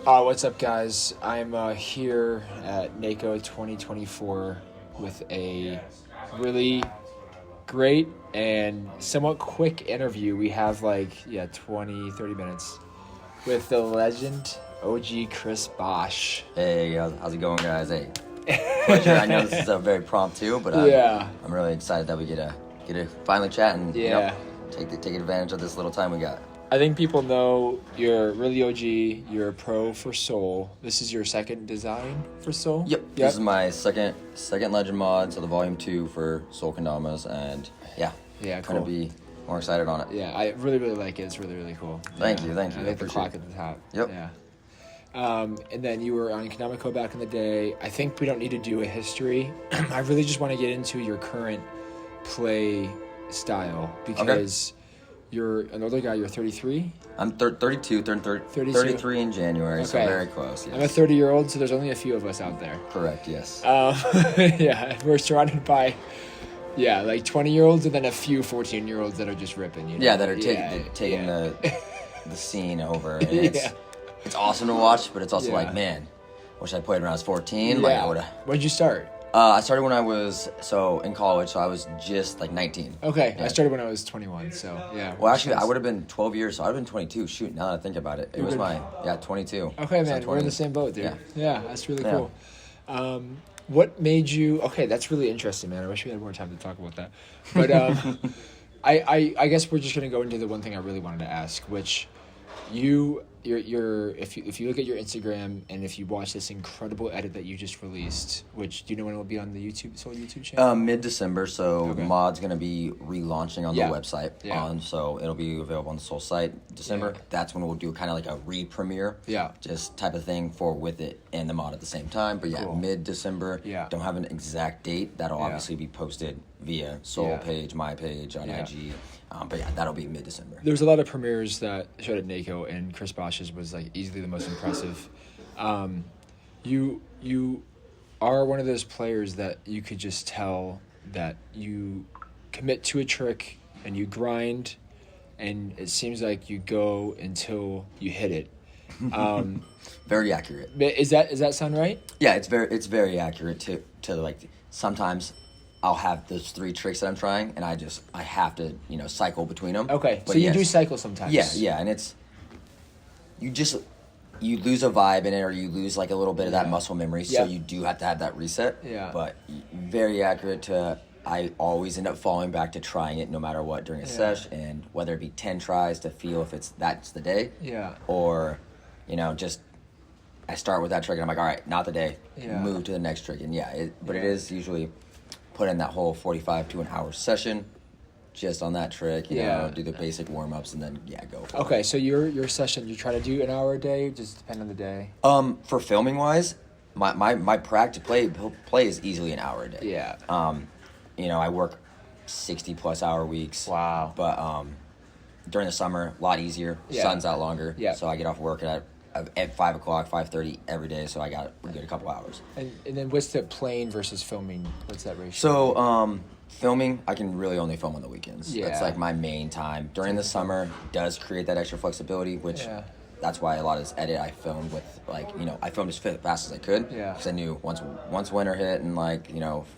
What's up, guys? I'm here at NACO 2024 with a really great and somewhat quick interview. We have 20, 30 minutes with the legend OG Kris Bosch. Hey, how's it going, guys? Hey, pleasure. I know this is a very prompt too, but I'm really excited that we get to finally chat and take advantage of this little time we got. I think people know you're really OG. You're a pro for Soul. This is your second design for Soul? Yep. This is my second Legend mod, so the Volume 2 for Soul Kendamas, and cool. Gonna be more excited on it. Yeah, I really, really like it. It's really, really cool. Thank you. I like the clock at the top. Yep. Yeah. And then you were on Kendama back in the day. I think we don't need to do a history. I really just want to get into your current play style because you're an older guy. You're 33? I'm 32, turned 33 in January, so very close. Yes. I'm a 30-year-old, so there's only a few of us out there. Correct, yes. We're surrounded by 20-year-olds and then a few 14-year-olds that are just ripping. You know? Yeah, that are taking the scene over. And it's awesome to watch, but it's also man, wish I played when I was 14. Yeah. When'd you start? I started when I was in college, so I was just 19. Okay, yeah. I started when I was 21, so yeah. Well, actually, I would have been 12 years, so I would have been 22. Shoot, now that I think about it, it was 22. Okay, man, so we're in the same boat, dude. Yeah, that's really cool. Yeah. What made you? Okay, that's really interesting, man. I wish we had more time to talk about that. But I guess we're just gonna go into the one thing I really wanted to ask, which if you look at your Instagram and if you watch this incredible edit that you just released, which do you know when it will be on the Soul YouTube channel? Mid-December, so mod's gonna be relaunching on the website. Yeah. So it'll be available on the Soul site. December. Yeah. That's when we'll do kind of like a re-premiere. Yeah. Just type of thing with it and the mod at the same time. But cool. Mid-December. Yeah. Don't have an exact date. That'll obviously be posted via Soul page, my page on IG. But that'll be mid-December. There was a lot of premieres that showed at NACO, and Kris Bosch's was easily the most impressive. You are one of those players that you could just tell that you commit to a trick and you grind, and it seems like you go until you hit it. Very accurate. Does that sound right? Yeah, it's very accurate to sometimes I'll have those 3 tricks that I'm trying, and I have to, cycle between them. Okay, but so you do cycle sometimes. Yeah, and it's, you lose a vibe in it, or you lose a little bit of that muscle memory, so you do have to have that reset. Yeah. But very accurate I always end up falling back to trying it no matter what during a sesh, and whether it be 10 tries to feel if that's the day. Yeah. Or, just I start with that trick, and I'm like, all right, not the day. Yeah. Move to the next trick, and it is usually put in that whole 45 to an hour session just on that trick, do the basic warm-ups, and then, go for it. Okay, so your session, you try to do an hour a day, just depend on the day? For filming-wise, my practice play is easily an hour a day. Yeah. I work 60-plus hour weeks. Wow. But during the summer, a lot easier. Yeah. Sun's out longer. Yeah. So I get off work at 5 o'clock, 5:30 every day, so we get a couple hours. And then what's the playing versus filming? What's that ratio? So, filming, I can really only film on the weekends. Yeah. That's my main time. During the summer, does create that extra flexibility, which that's why a lot of this edit I filmed with, I filmed as fast as I could. Yeah. Because I knew once winter hit and,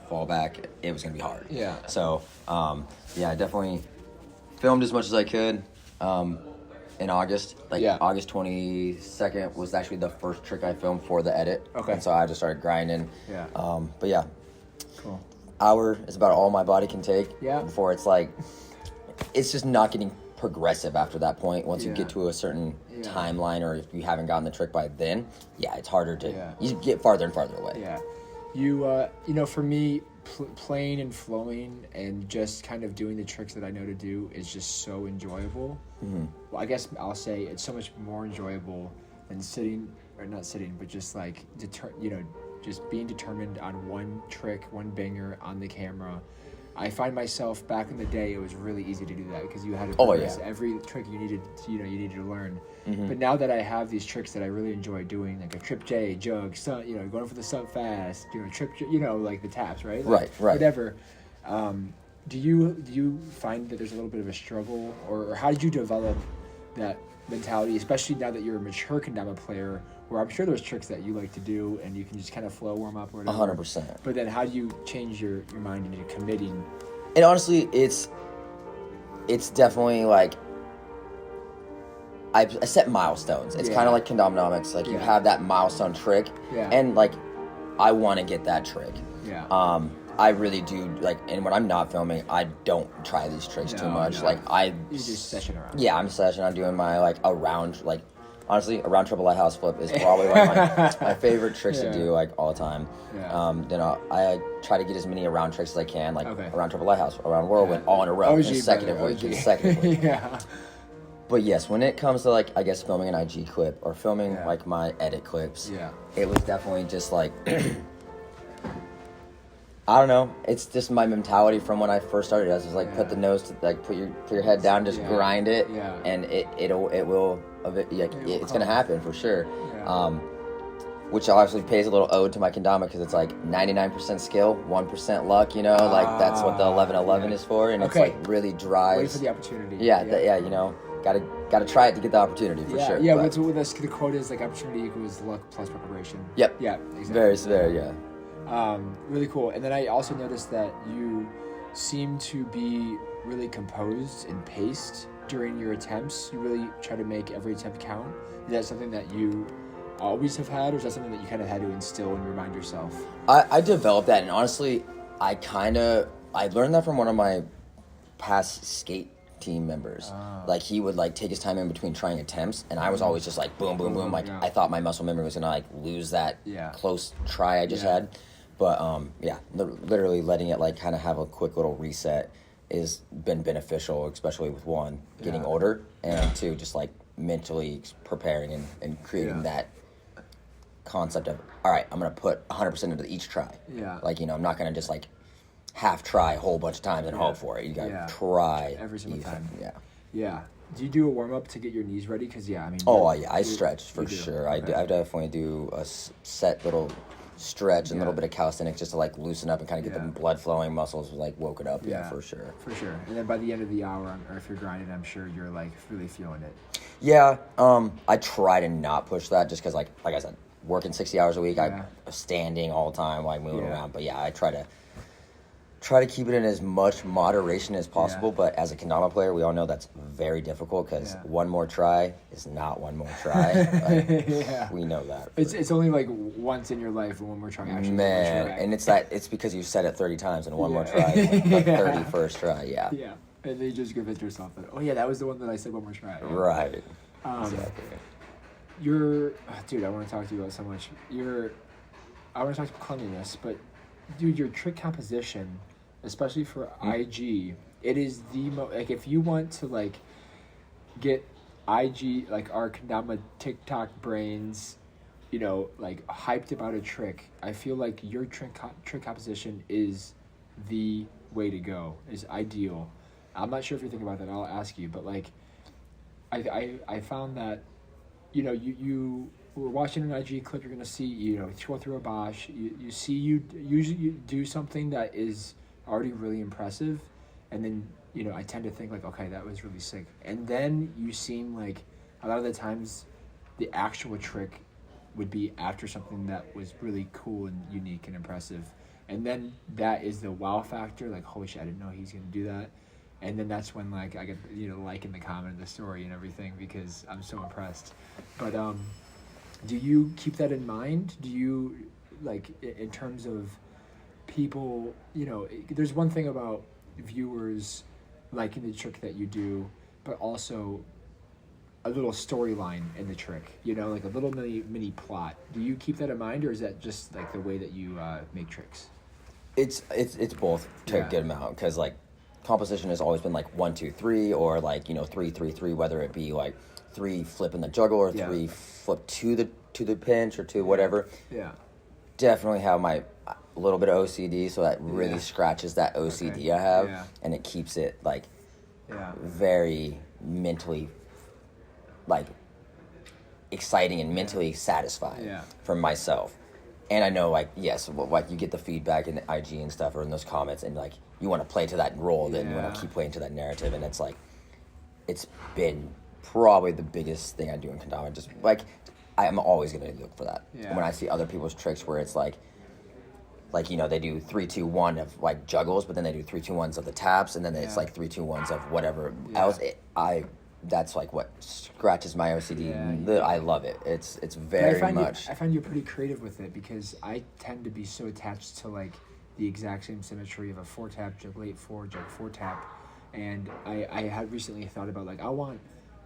fall back, it was going to be hard. Yeah. So, I definitely filmed as much as I could. In August, August 22nd was actually the first trick I filmed for the edit. Okay. And so I just started grinding. Yeah. Cool. Hour is about all my body can take. Yeah. Before it's just not getting progressive after that point. Once you get to a certain timeline, or if you haven't gotten the trick by then, it's harder to, you get farther and farther away. Yeah. You, for me, playing and flowing and just kind of doing the tricks that I know to do is just so enjoyable. Mm-hmm. Well, I guess I'll say it's so much more enjoyable than not sitting, but just just being determined on one trick, one banger on the camera. I find myself back in the day, it was really easy to do that because you had to practice every trick you needed to learn. Mm-hmm. But now that I have these tricks that I really enjoy doing, like a trip J, jug, going for the sub fast, trip, the taps, right? Right. Whatever. Do you find that there's a little bit of a struggle, or how did you develop that mentality, especially now that you're a mature kendama player, where I'm sure there's tricks that you like to do and you can just kind of flow warm up or whatever. 100%. But then how do you change your mind into committing? And honestly, it's definitely like I set milestones. It's kind of like Kendamonomics. Like you have that milestone trick, and like I want to get that trick. Yeah. I really do like, and when I'm not filming, I don't try these tricks too much. Like you just session around. Yeah, I'm session. I'm doing my like honestly, a round triple light house flip is probably one of my favorite tricks to do like all the time. Yeah. Then I try to get as many around tricks as I can, like around triple light house, around whirlwind, all in a row, consecutively. Yeah. But yes, when it comes to like, I guess filming an IG clip or filming like my edit clips, it was definitely just like, I don't know. It's just my mentality from when I first started. I was just like, put the nose to like, put your head down, just grind it, and it's gonna happen for sure. Which obviously pays a little ode to my kendama because it's like 99% skill, 1% luck. You know, like that's what the 11-11 is for, and it's like really drives. Wait for the opportunity. You know, gotta try it to get the opportunity for sure. Yeah, but the quote is like opportunity equals luck plus preparation. Yep. Yeah. Exactly. Very severe. Yeah. Really cool. And then I also noticed that you seem to be really composed and paced during your attempts. You really try to make every attempt count. Is that something that you always have had, or is that something that you kind of had to instill and remind yourself? I developed that, and honestly, I learned that from one of my past skate team members. Like he would like take his time in between trying attempts, and I was always just like boom, boom, boom. Like I thought my muscle memory was gonna like lose that close try I just had. But literally letting it like kind of have a quick little reset has been beneficial, especially with one, getting older, and two, just like mentally preparing and creating that concept of, all right, I'm going to put 100% into each try. Yeah. Like, you know, I'm not going to just like half try a whole bunch of times and hope for it. You got to try. Every single time. Yeah. Yeah. Do you do a warm up to get your knees ready? Because I stretch for sure. Okay. I definitely do a set little stretch and a little bit of calisthenics just to like loosen up and kind of get the blood flowing, muscles like woken up. Yeah, for sure. For sure. And then by the end of the hour, or if you're grinding, I'm sure you're like really feeling it. Yeah. I try to not push that just because like I said, working 60 hours a week, I'm standing all the time, like moving around. But I try to keep it in as much moderation as possible. But as a kendama player, we all know that's very difficult because one more try is not one more try. Like, we know that. It's only like once in your life one more try. Actually, and it's because you said it 30 times and one more try is like the 31st try. Yeah. Yeah, and then you just convince yourself that that was the one that I said one more try. Right. Exactly. Dude, I want to talk to you about so much. I want to talk about cleanliness, but dude, your trick composition, especially for IG, it is the like if you want to like get IG like our kendama TikTok brains, you know, like hyped about a trick. I feel like your trick composition is the way to go. Is ideal. I'm not sure if you're thinking about that. I'll ask you, but like, I found that, you know, you were watching an IG clip, you're gonna see, you know, scroll through a Bosch, you see you usually do something that is already really impressive, and then, you know, I tend to think like, okay, that was really sick, and then you seem like a lot of the times the actual trick would be after something that was really cool and unique and impressive, and then that is the wow factor, like, holy shit, I didn't know he's gonna do that. And then that's when like I get, you know, like in the comment of the story and everything because I'm so impressed. But do you keep that in mind? Do you, like, in terms of people, you know, there's one thing about viewers liking the trick that you do, but also a little storyline in the trick, you know, like a little mini plot. Do you keep that in mind, or is that just like the way that you make tricks? It's both to a good amount, because like composition has always been like 1 2 3, or like, you know, 3 3 3, whether it be like 3 flip in the juggle or 3 flip to the pinch or to whatever. Yeah, definitely have my little bit of OCD, so that really scratches that OCD I have, and it keeps it like very mentally like exciting and mentally satisfying for myself. And I know, like, yes, like you get the feedback in the IG and stuff, or in those comments, and like you want to play to that role, then you want to keep playing to that narrative, and it's like, it's been probably the biggest thing I do in kendama. Just like I'm always gonna look for that. Yeah. When I see other people's tricks where it's like you know, they do 3-2-1 of like juggles, but then they do 3-2-1s of the taps, and then it's like 3-2-1s of whatever else. That's like what scratches my OCD. Yeah. I love it. It's very much. I find you're pretty creative with it, because I tend to be so attached to like the exact same symmetry of a 4-tap, jug late 4, jug 4-tap, and I had recently thought about like I want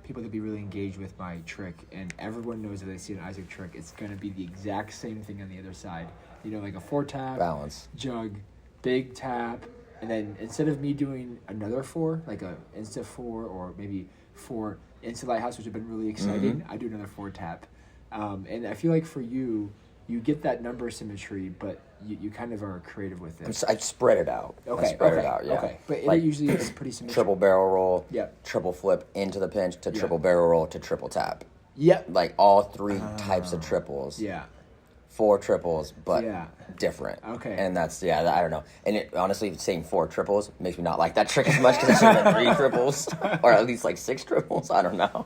people to be really engaged with my trick, and everyone knows that they see an Isaac trick, it's gonna be the exact same thing on the other side. You know, like a 4-tap, balance, jug, big tap, and then instead of me doing another 4, like a insta 4 or maybe 4 into lighthouse, which have been really exciting, I do another 4-tap. And I feel like for you, you get that number symmetry, but you kind of are creative with it. I spread it out. Okay. I spread it out, yeah. Okay. But like, it usually is pretty symmetrical. Triple barrel roll, Yep. triple flip into the pinch to triple barrel roll to triple tap. Yep. Like all 3 types of triples. Yeah. 4 triples, but different. Okay. And that's, I don't know. And it, honestly, saying 4 triples makes me not like that trick as much, because it should have been 3 triples, or at least like 6 triples. I don't know.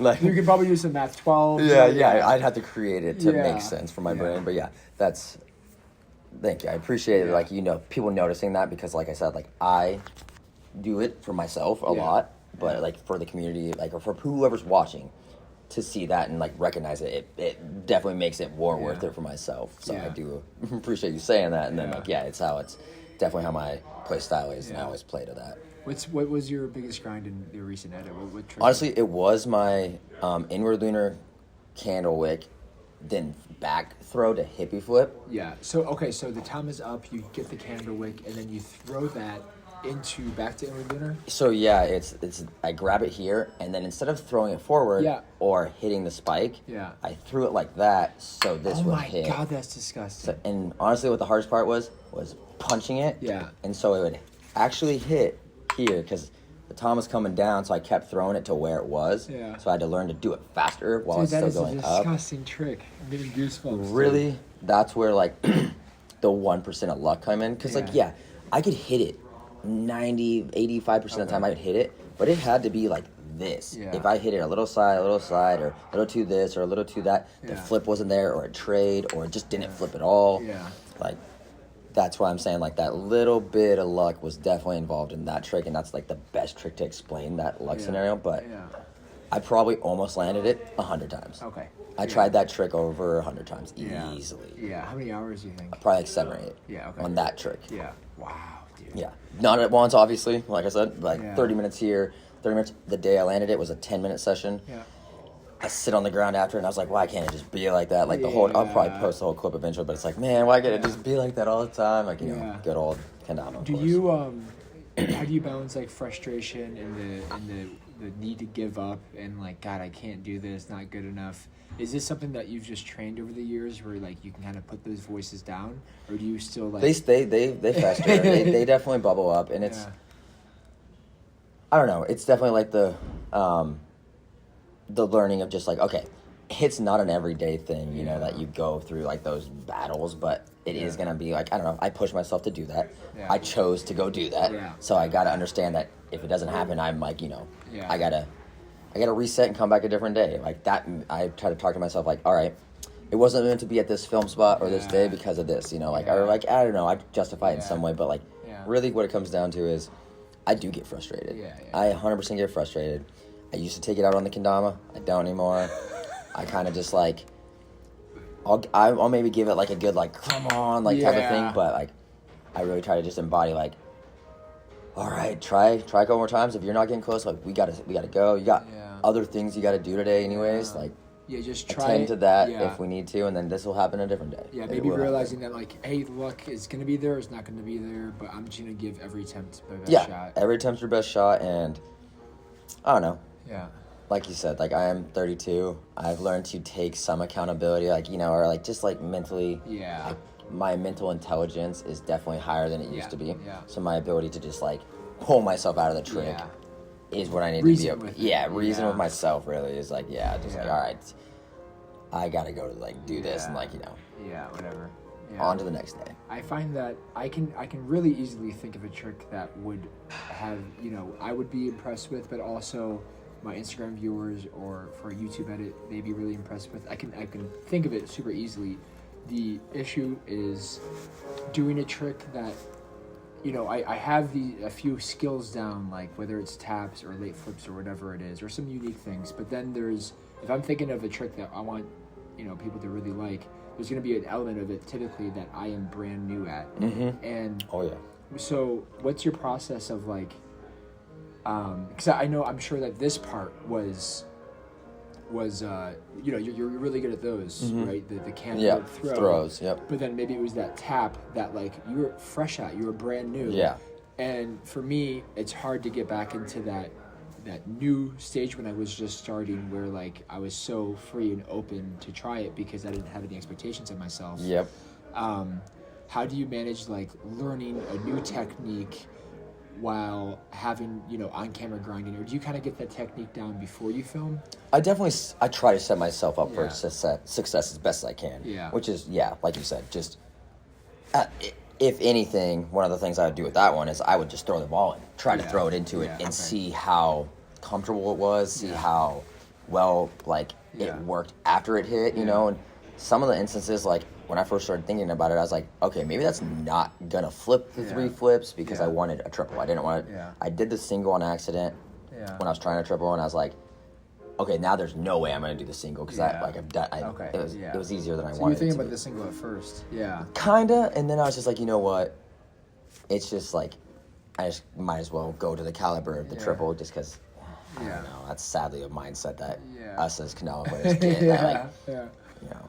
Like, you could probably use some math 12. Yeah, I'd have to create it to make sense for my brain. But thank you. I appreciate it. Like, you know, people noticing that, because like I said, like I do it for myself a lot, but like for the community, like, or for whoever's watching, to see that and like recognize it, it definitely makes it more worth it for myself. So I do appreciate you saying that. And then it's definitely how my play style is, and I always play to that. What was your biggest grind in your recent edit? What trick? Honestly, it was my inward lunar candle wick, then back throw to hippie flip. Yeah. So the tom is up. You get the candle wick, and then you throw that back to inward lunar. So it's I grab it here, and then instead of throwing it forward or hitting the spike, I threw it like that, so this would hit. Oh my god, that's disgusting. So, and honestly, what the hardest part was punching it. Yeah. And so it would actually hit here, because the tom was coming down, so I kept throwing it to where it was. Yeah. So I had to learn to do it faster while it's still going up. That is a disgusting trick. I'm getting goosebumps. Really? That's where like the 1% of luck come in, because I could hit it 85% of the time. I could hit it, but it had to be like this. Yeah. If I hit it a little side, or a little to this, or a little to that, the flip wasn't there, or a trade, or it just didn't flip at all. Yeah. Like, that's why I'm saying like that little bit of luck was definitely involved in that trick, and that's like the best trick to explain that luck scenario. But I probably almost landed it 100 times. Okay. I tried that trick over 100 times easily. Yeah. How many hours do you think? Probably like 7 or 8. Yeah. Okay. On that trick. Yeah. Wow. Dude. Yeah. Not at once, obviously. Like I said, like 30 minutes here, 30 minutes. The day I landed it was a 10-minute session. Yeah. I sit on the ground after, and I was like, why can't it just be like that? Like the whole, I'll probably post the whole clip eventually, but it's like, man, why can't it just be like that all the time? Like, you know, good old Kendama. Do you, how do you balance like frustration and the need to give up and like, God, I can't do this, not good enough? Is this something that you've just trained over the years, where like you can kind of put those voices down, or do you still like? They fester. they definitely bubble up, and it's, I don't know. It's definitely like the learning of just like, okay, it's not an everyday thing, you know, that you go through like those battles, but it is gonna be like, I don't know. I pushed myself to do that. I chose to go do that, so I gotta understand that if it doesn't happen, I'm like, you know, I gotta reset and come back a different day. Like that, I try to talk to myself like, all right, it wasn't meant to be at this film spot or this day because of this, you know, like, or like, I don't know, I justify it in some way, but like, really what it comes down to is I do get frustrated. I 100% get frustrated. I used to take it out on the kendama. I don't anymore. I kind of just like, I'll maybe give it like a good like, come on, like type of thing, but like, I really try to just embody like, all right, try a couple more times. If you're not getting close, like we gotta go. You got other things you gotta do today, anyways. Like, just try attend to that if we need to, and then this will happen a different day. Yeah, maybe realizing that like, hey, luck is gonna be there, it's not gonna be there, but I'm just gonna give every attempt my best shot. Yeah, every attempt's your best shot, and I don't know. Yeah. Like you said, like I am 32. I've learned to take some accountability, like, you know, or like just like mentally. Yeah. Like, my mental intelligence is definitely higher than it used to be. Yeah. So my ability to just like pull myself out of the trick is what I need to be able. Reason with myself really is like, like, all right, I gotta go to like do this and like, you know. Yeah, whatever. Yeah. On to the next day. I find that I can really easily think of a trick that would have, you know, I would be impressed with, but also my Instagram viewers or for a YouTube edit may be really impressed with. I can think of it super easily. The issue is doing a trick that, you know, I have a few skills down, like whether it's taps or late flips or whatever it is, or some unique things. But then if I'm thinking of a trick that I want, you know, people to really like, there's going to be an element of it typically that I am brand new at. Mm-hmm. And so what's your process of like, because I'm sure that this part was you know, you're really good at those, right? The can throws, yep. But then maybe it was that tap that like you were fresh at, you were brand new. Yeah. And for me, it's hard to get back into that new stage when I was just starting, where like I was so free and open to try it because I didn't have any expectations of myself. Yep. How do you manage like learning a new technique while having, you know, on-camera grinding, or do you kind of get that technique down before you film? I try to set myself up for success as best as I can. Yeah. Which is, like you said, just, if anything, one of the things I would do with that one is I would just throw the ball in, try to throw it into it and see how comfortable it was, see how well, like, it worked after it hit, you know, and some of the instances, like, when I first started thinking about it, I was like, okay, maybe that's not gonna flip the 3 flips because I wanted a triple. I didn't want it. Yeah. I did the single on accident when I was trying to triple, and I was like, okay, now there's no way I'm gonna do the single because I've done. It was easier than I wanted. So you were thinking about the single at first, kinda, and then I was just like, you know what? It's just like, I just might as well go to the caliber of the triple just because. I don't know. That's sadly a mindset that us as Kendama players get. You know.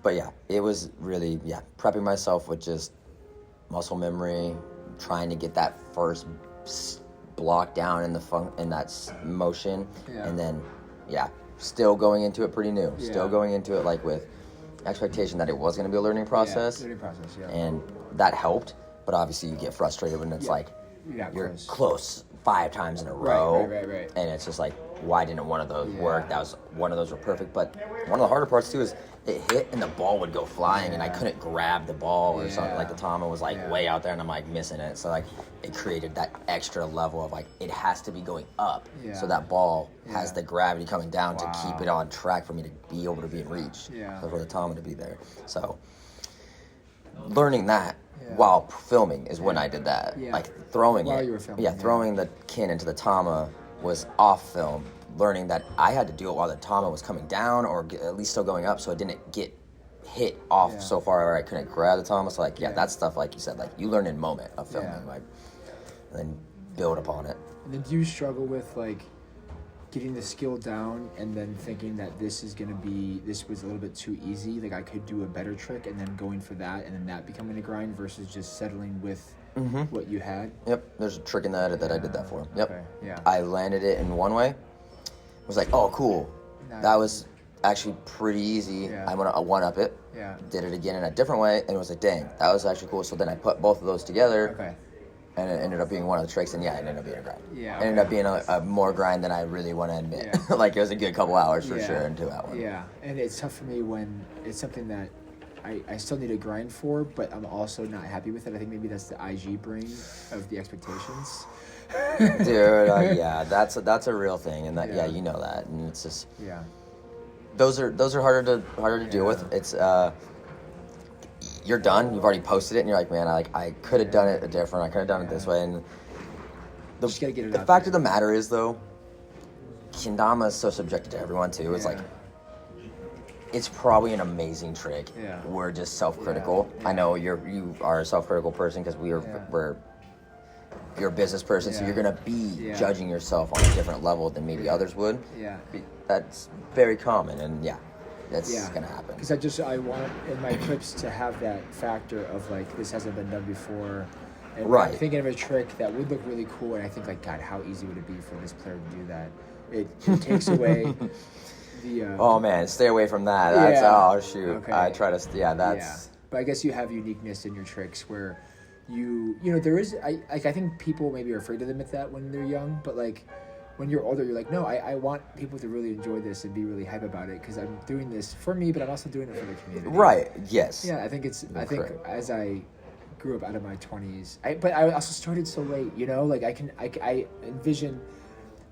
But yeah, it was really prepping myself with just muscle memory, trying to get that first block down in that motion, and then still going into it pretty new, still going into it like with expectation that it was going to be a learning process, and that helped. But obviously, you get frustrated when it's like you're close 5 times in a row, right. And it's just like, why didn't one of those work? That was one of those were perfect, but one of the harder parts too is it hit and the ball would go flying and I couldn't grab the ball or something. Like the Tama was like way out there and I'm like missing it. So like it created that extra level of like it has to be going up, so that ball has the gravity coming down to keep it on track for me to be able to be in reach. For the Tama to be there. So learning that. While filming is when I did that. Like throwing while you were filming. Throwing the kin into the Tama was off film. Learning that I had to do it while the Tama was coming down or at least still going up, so it didn't get hit off so far where I couldn't grab the Tama. So like that stuff, like you said, like you learn in moment of filming, like, and then build upon it. And then do you struggle with like getting the skill down and then thinking that this was a little bit too easy, like I could do a better trick, and then going for that and then that becoming a grind versus just settling with what you had? Yep, there's a trick in the edit that I did that for. Yep. Okay. I landed it in one way. I was like, oh, cool. Nice. That was actually pretty easy. I'm going to one-up it. Did it again in a different way, and it was like, dang, that was actually cool. So then I put both of those together. And it ended up being one of the tricks, and it ended up being a grind. It ended up being a more grind than I really want to admit. Like, it was a good couple hours for sure into that one. And it's tough for me when it's something that I still need a grind for, but I'm also not happy with it. I think maybe that's the IG brain of the expectations. Dude, that's a real thing, and that you know that, and it's just those are harder to deal with. It's you're done. You've already posted it, and you're like, man, I could have done it different. I could have done it this way. And the fact of the matter is, though, Kendama is so subjective to everyone too. It's like it's probably an amazing trick. We're just self-critical. I know you are a self-critical person because we're you're a business person, so you're gonna be judging yourself on a different level than maybe others would. That's very common, and that's gonna happen. Because I want in my clips to have that factor of like this hasn't been done before, and I'm thinking of a trick that would look really cool, and I think like, God, how easy would it be for this player to do that? It takes away the. Oh man, stay away from that. That's oh shoot. Okay. I try to that's. But I guess you have uniqueness in your tricks where you know there is I think people maybe are afraid to admit that when they're young, but like. When you're older, you're like, no, I want people to really enjoy this and be really hype about it because I'm doing this for me, but I'm also doing it for the community. Right. Yes. Yeah, I think as I grew up out of my 20s, but I also started so late, you know, like I envision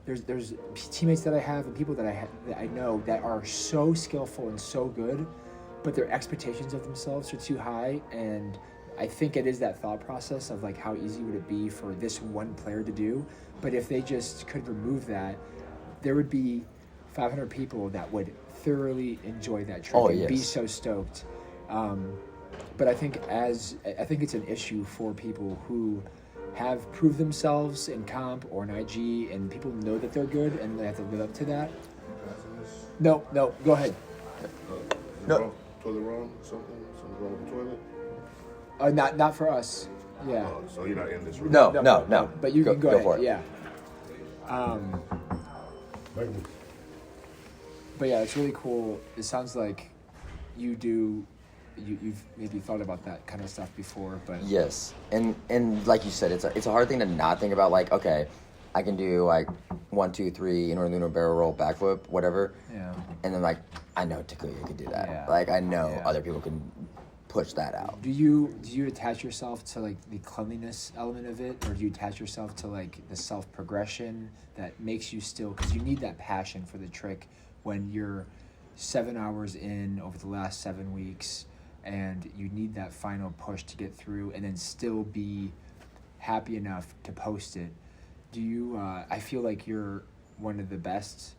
there's teammates that I have and people that I know that are so skillful and so good, but their expectations of themselves are too high. And I think it is that thought process of like, how easy would it be for this one player to do? But if they just could remove that, there would be 500 people that would thoroughly enjoy that trick and be so stoked. But I think it's an issue for people who have proved themselves in comp or in IG, and people know that they're good and they have to live up to that. No, go ahead. No. Toilet wrong? Something wrong with the toilet? Not for us. Yeah. Oh, so you're not in this room? No. But you can go ahead. For it. Yeah. But yeah, it's really cool. It sounds like you've maybe thought about that kind of stuff before, but yes, and like you said, it's a hard thing to not think about. Like, okay, I can do like 1, 2, 3 inward lunar barrel roll, backflip, whatever. Yeah. And then like I know Takuya can do that. Yeah. Like I know other people can push that out. Do you attach yourself to like the cleanliness element of it, or do you attach yourself to like the self progression that makes you still, because you need that passion for the trick when you're 7 hours in over the last 7 weeks, and you need that final push to get through and then still be happy enough to post it. Do you I feel like you're one of the best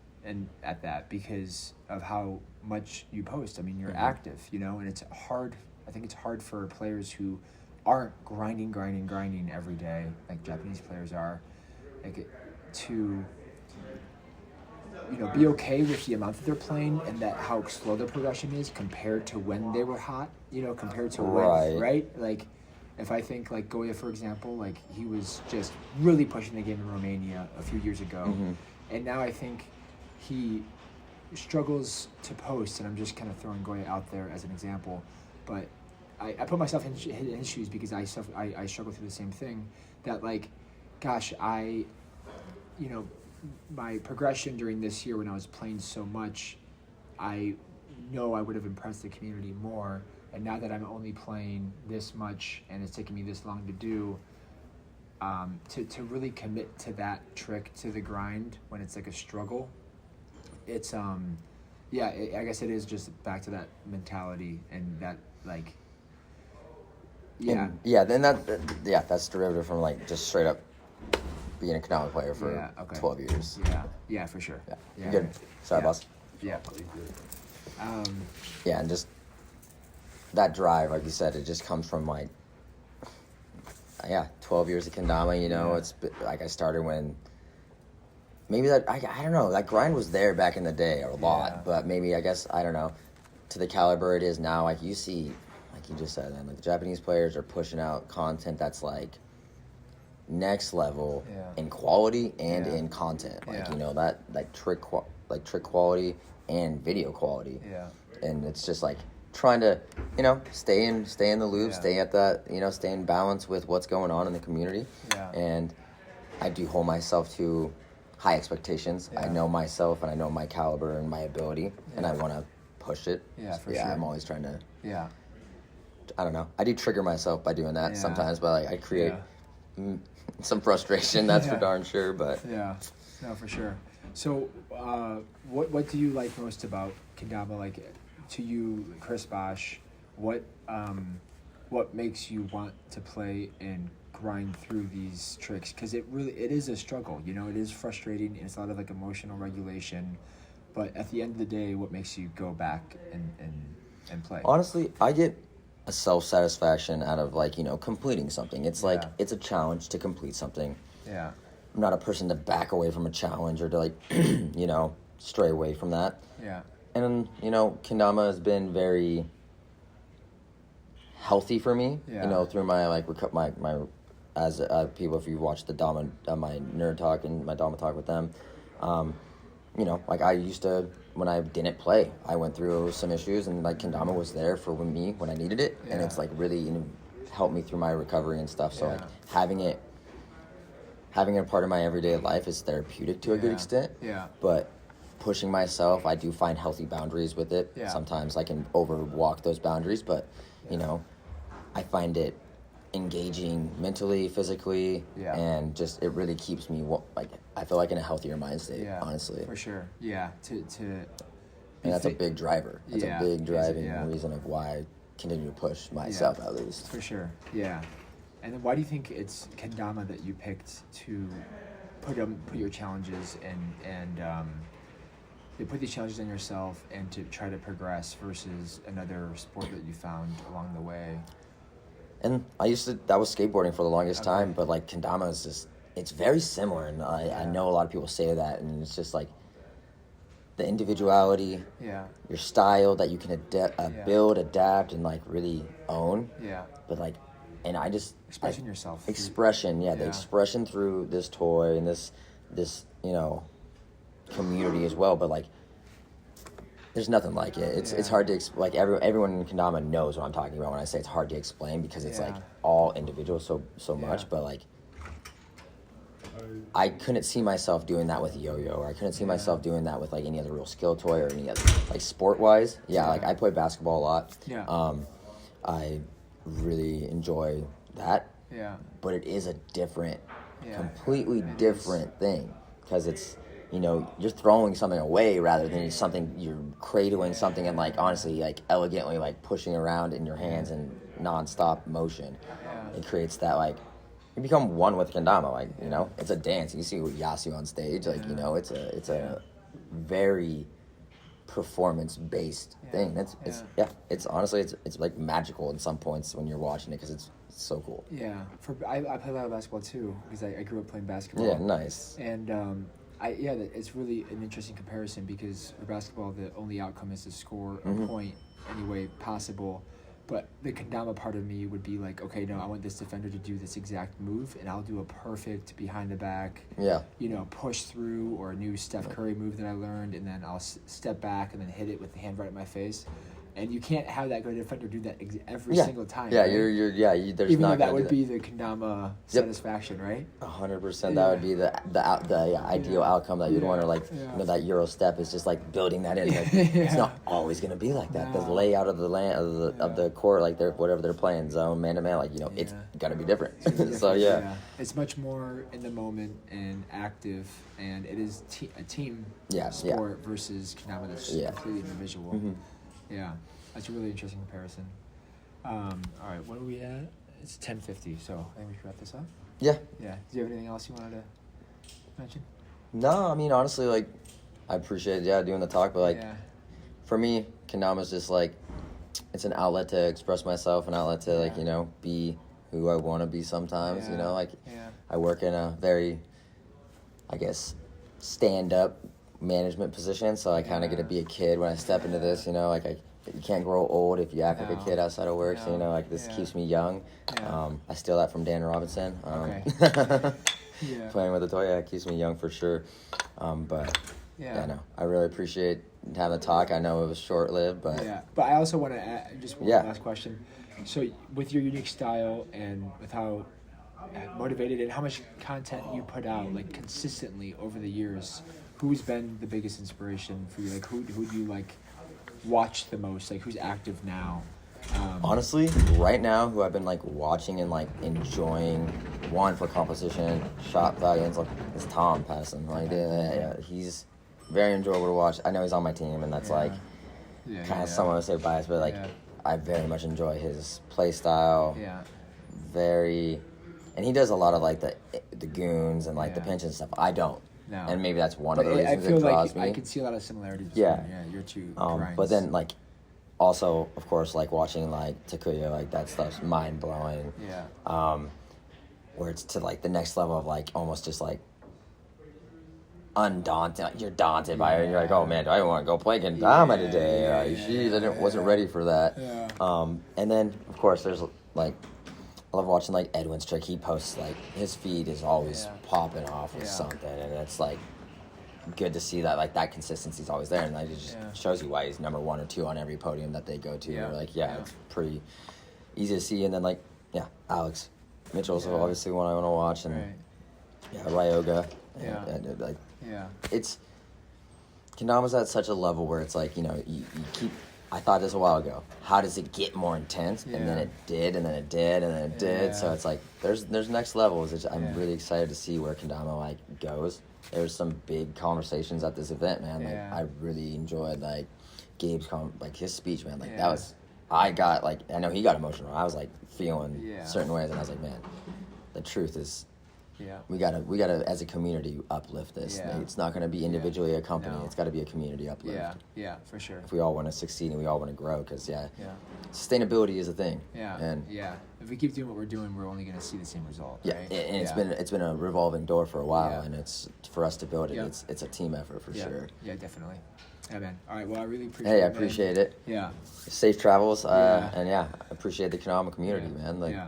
at that because of how much you post. I mean, you're active, and it's hard. I think it's hard for players who aren't grinding every day like Japanese players are, like to be okay with the amount that they're playing and that how slow the progression is compared to when they were hot, compared to when, right? Like, if I think, like, Goya, for example, like, he was just really pushing the game in Romania a few years ago. Mm-hmm. And now I think he struggles to post, and I'm just kind of throwing Goya out there as an example. But I put myself in his shoes because I struggle through the same thing. That, like, gosh, my progression during this year when I was playing so much, I know I would have impressed the community more. And now that I'm only playing this much and it's taking me this long to do, to really commit to that trick, to the grind when it's like a struggle, it's I guess it is just back to that mentality and that like that's derivative from like just straight up being a Kendama player for 12 years. Yeah, for sure. Yeah. Good. Sorry, boss. Yeah. And just that drive, like you said, it just comes from like 12 years of Kendama. It's like I started when maybe that I don't know, that grind was there back in the day a lot, but maybe I guess I don't know to the caliber it is now. Like you see, like you just said, like the Japanese players are pushing out content that's like next level in quality and in content, like that like trick quality and video quality, and it's just like trying to stay in the loop, stay at that stay in balance with what's going on in the community, and I do hold myself to high expectations. I know myself and I know my caliber and my ability, and I want to push it. For sure. I'm always trying to I don't know, I do trigger myself by doing that sometimes, but like I create some frustration, that's for darn sure. But no, for sure. So what do you like most about Kendama? Like, to you, Kris Bosch, what makes you want to play and grind through these tricks? Because it is a struggle, it is frustrating, and it's a lot of like emotional regulation, but at the end of the day, what makes you go back and play? Honestly, I get a self-satisfaction out of like completing something. It's like it's a challenge to complete something. I'm not a person to back away from a challenge or to like stray away from that. And Kendama has been very healthy for me, through my like my as people, if you watch the Dama my nerd talk and my Dama talk with them, like I used to, when I didn't play, I went through some issues, and like Kendama was there for me when I needed it, and it's like really helped me through my recovery and stuff. So like having it a part of my everyday life is therapeutic to a good extent. But pushing myself, I do find healthy boundaries with it. Sometimes I can overwalk those boundaries, but I find it engaging mentally, physically, Yeah. and just it really keeps me like I feel like in a healthier mind state. Yeah, honestly, for sure. Yeah, to and that's a big driver. That's Yeah, a big driving yeah. reason of why I continue to push myself at least. For sure. Yeah. And then why do you think it's Kendama that you picked to put your challenges and you put these challenges on yourself and to try to progress versus another sport that you found along the way? And that was skateboarding for the longest Okay. time, but like Kendama is just, it's very similar. And I know a lot of people say that, and it's just like the individuality, Yeah. your style that you can build, adapt, and like really own. Yeah. But like, and I just Expressing yourself. the Yeah. expression through this toy and this community as well. But like, there's nothing like it. It's hard to like everyone in Kendama knows what I'm talking about when I say it's hard to explain because it's like all individual so much. But like, I couldn't see myself doing that with a yo-yo, or I couldn't see myself doing that with like any other real skill toy or any other like sport-wise. Like I play basketball a lot. Yeah. I really enjoy that. Yeah. But it is a different, Yeah. completely different thing because it's, you're throwing something away rather than something you're cradling something and like honestly like elegantly like pushing around in your hands in non-stop motion. Yeah. It creates that like you become one with kendama, like it's a dance. You see Yasu on stage, like it's a very performance based thing. It's honestly it's like magical in some points when you're watching it because it's so cool. Yeah, I play a lot of basketball too because I grew up playing basketball. Yeah, nice. And it's really an interesting comparison because for basketball the only outcome is to score a point any way possible, but the kendama part of me would be like, okay, no, I want this defender to do this exact move, and I'll do a perfect behind the back, push through, or a new Steph Curry move that I learned, and then I'll step back and then hit it with the hand right at my face. And you can't have that good defender do that every single time. Yeah, right? There's even not though that gonna would be be the kendama satisfaction, right? 100%. That would be the ideal outcome that you'd want to like. That Euro step is just like building that in. Like, it's not always gonna be like that. No. The layout of the of the court, like whatever they're playing, zone, man to man, like it's gonna be different. So it's much more in the moment and active, and it is a team sport versus kendama that's completely individual. Mm-hmm. Yeah, that's a really interesting comparison. All right, what are we at? It's 10:50, so I think we should wrap this up. Yeah. Yeah. Do you have anything else you wanted to mention? No, I mean honestly, like I appreciate doing the talk, but like for me, kendama's just like it's an outlet to express myself, an outlet to like be who I want to be sometimes. I work in a very, I guess, stand up management position, so I kind of get to be a kid when I step into this. You can't grow old if you act like a kid outside of work. So this keeps me young. I steal that from Dan Robinson. Playing with the toy, it keeps me young for sure. But no, I really appreciate having the talk. I know it was short lived, but But I also want to add just one last question. So with your unique style and with how motivated and how much content you put out like consistently over the years, who's been the biggest inspiration for you? Like who do you like watch the most? Like who's active now? Honestly, right now, who I've been like watching and like enjoying, one for composition, shot value, is Tom Patterson. Like, he's very enjoyable to watch. I know he's on my team, and that's kind of someone would say biased, but like I very much enjoy his play style. And he does a lot of like the goons and like the pinch and stuff. I don't. No. And maybe that's one of the reasons it draws me. I can see a lot of similarities between your two grinds. But then like also of course like watching like Takuya, like that stuff's mind blowing. Where it's to like the next level of like almost just like undaunted. You're daunted by it. You're like, oh man, do I want to go play Kendama today? I wasn't ready for that. And then of course there's like I love watching like Edwin's trick. He posts like his feed is always popping off with something, and it's like good to see that like that consistency is always there, and like, it just shows you why he's number 1 or 2 on every podium that they go to. It's pretty easy to see. And then like Alex Mitchell's obviously one I want to watch, and Ryoga. It's Kendama's at such a level where it's like you keep I thought this a while ago. How does it get more intense? And then Yeah. it did, and then it did, and then it did. So Yeah. it's like there's next levels. I'm Yeah. really excited to see where Kendama like goes. There's some big conversations at this event, man. Like Yeah. I really enjoyed like Gabe's like his speech, man. Like Yeah. that was. I got like I know he got emotional. I was like feeling Yeah. certain ways, and I was like, man, the truth is. Yeah. We gotta as a community uplift this. Yeah. It's not gonna be individually a company. No. It's got to be a community uplift. Yeah, for sure. If we all want to succeed and we all want to grow, because Yeah. sustainability is a thing. Yeah. And yeah. If we keep doing what we're doing, we're only going to see the same result. yeah, Right? and it's been a revolving door for a while, Yeah. and it's for us to build it. Yeah. It's a team effort for sure. Yeah, definitely. Yeah, man. All right. Well, I really appreciate Hey, it. I appreciate it. Yeah. Safe travels, Yeah. and I appreciate the Kendama community, Yeah. man. Like Yeah.